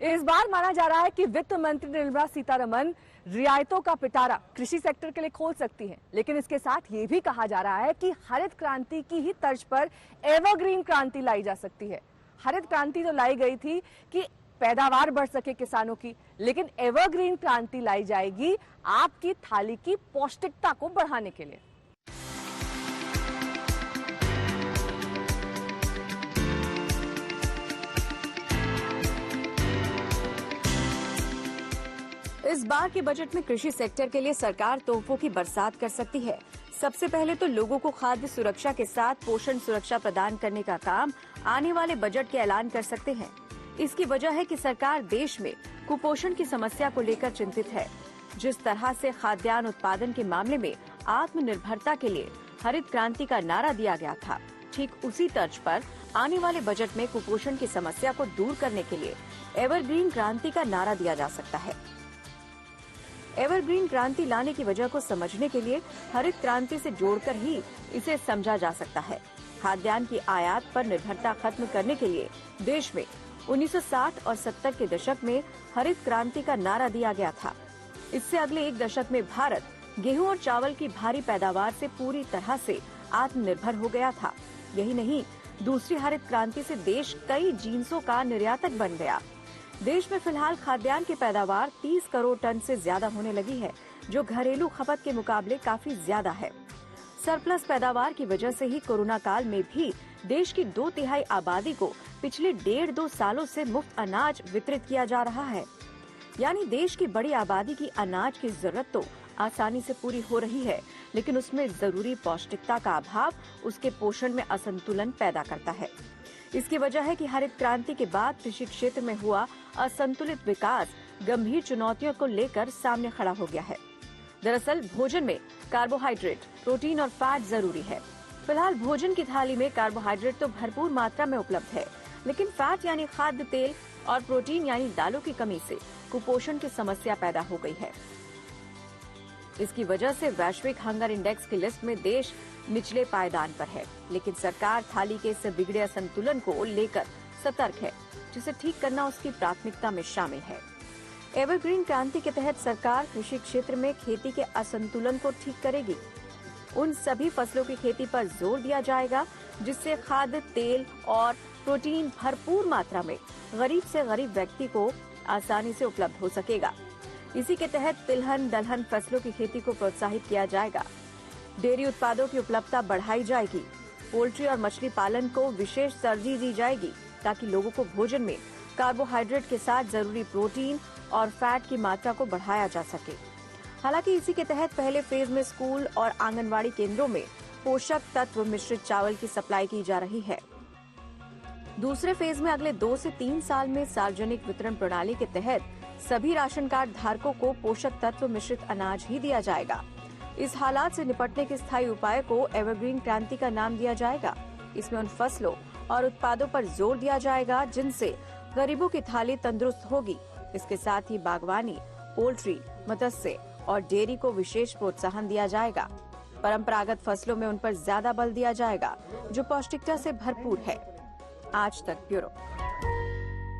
इस बार माना जा रहा है कि वित्त मंत्री निर्मला सीतारमण रियायतों का पिटारा कृषि सेक्टर के लिए खोल सकती हैं, लेकिन इसके साथ ये भी कहा जा रहा है कि हरित क्रांति की ही तर्ज पर एवरग्रीन क्रांति लाई जा सकती है। हरित क्रांति तो लाई गई थी कि पैदावार बढ़ सके किसानों की, लेकिन एवरग्रीन क्रांति लाई जाएगी आपकी थाली की पौष्टिकता को बढ़ाने के लिए। इस बार के बजट में कृषि सेक्टर के लिए सरकार तोहफों की बरसात कर सकती है। सबसे पहले तो लोगों को खाद्य सुरक्षा के साथ पोषण सुरक्षा प्रदान करने का काम आने वाले बजट के ऐलान कर सकते हैं। इसकी वजह है कि सरकार देश में कुपोषण की समस्या को लेकर चिंतित है। जिस तरह से खाद्यान्न उत्पादन के मामले में आत्मनिर्भरता के लिए हरित क्रांति का नारा दिया गया था, ठीक उसी तर्ज पर आने वाले बजट में कुपोषण की समस्या को दूर करने के लिए एवरग्रीन क्रांति का नारा दिया जा सकता है। एवरग्रीन क्रांति लाने की वजह को समझने के लिए हरित क्रांति से जोड़कर ही इसे समझा जा सकता है। खाद्यान्न की आयात पर निर्भरता खत्म करने के लिए देश में 1960 और 70 के दशक में हरित क्रांति का नारा दिया गया था। इससे अगले एक दशक में भारत गेहूं और चावल की भारी पैदावार से पूरी तरह से आत्मनिर्भर हो गया था। यही नहीं, दूसरी हरित क्रांति से देश कई जिन्सों का निर्यातक बन गया। देश में फिलहाल खाद्यान्न की पैदावार 30 करोड़ टन से ज्यादा होने लगी है, जो घरेलू खपत के मुकाबले काफी ज्यादा है। सरप्लस पैदावार की वजह से ही कोरोना काल में भी देश की 2/3 आबादी को पिछले 1.5-2 सालों से मुफ्त अनाज वितरित किया जा रहा है। यानी देश की बड़ी आबादी की अनाज की जरूरत तो आसानी से पूरी हो रही है, लेकिन उसमें जरूरी पौष्टिकता का अभाव उसके पोषण में असंतुलन पैदा करता है। इसकी वजह है कि हरित क्रांति के बाद कृषि क्षेत्र में हुआ असंतुलित विकास गंभीर चुनौतियों को लेकर सामने खड़ा हो गया है। दरअसल भोजन में कार्बोहाइड्रेट, प्रोटीन और फैट जरूरी है। फिलहाल भोजन की थाली में कार्बोहाइड्रेट तो भरपूर मात्रा में उपलब्ध है, लेकिन फैट यानी खाद्य तेल और प्रोटीन यानी दालों की कमी से कुपोषण की समस्या पैदा हो गई है। इसकी वजह से वैश्विक हंगर इंडेक्स की लिस्ट में देश निचले पायदान पर है, लेकिन सरकार थाली के इस बिगड़े असंतुलन को लेकर सतर्क है, जिसे ठीक करना उसकी प्राथमिकता में शामिल है। एवरग्रीन क्रांति के तहत सरकार कृषि क्षेत्र में खेती के असंतुलन को ठीक करेगी। उन सभी फसलों की खेती पर जोर दिया जाएगा जिससे खाद्य तेल और प्रोटीन भरपूर मात्रा में गरीब से गरीब व्यक्ति को आसानी से उपलब्ध हो सकेगा। इसी के तहत तिलहन दलहन फसलों की खेती को प्रोत्साहित किया जाएगा। डेयरी उत्पादों की उपलब्धता बढ़ाई जाएगी। पोल्ट्री और मछली पालन को विशेष तरजीह दी जाएगी ताकि लोगों को भोजन में कार्बोहाइड्रेट के साथ जरूरी प्रोटीन और फैट की मात्रा को बढ़ाया जा सके। हालांकि इसी के तहत पहले फेज में स्कूल और आंगनवाड़ी केंद्रों में पोषक तत्व मिश्रित चावल की सप्लाई की जा रही है। दूसरे फेज में अगले 2 से 3 साल में सार्वजनिक वितरण प्रणाली के तहत सभी राशन कार्ड धारकों को पोषक तत्व मिश्रित अनाज ही दिया जाएगा। इस हालात से निपटने के स्थायी उपाय को एवरग्रीन क्रांति का नाम दिया जाएगा। इसमें उन फसलों और उत्पादों पर जोर दिया जाएगा जिनसे गरीबों की थाली तंदुरुस्त होगी। इसके साथ ही बागवानी, पोल्ट्री, मत्स्य और डेयरी को विशेष प्रोत्साहन दिया जाएगा। परंपरागत फसलों में उन पर ज्यादा बल दिया जाएगा जो पौष्टिकता से भरपूर है। आज तक ब्यूरो।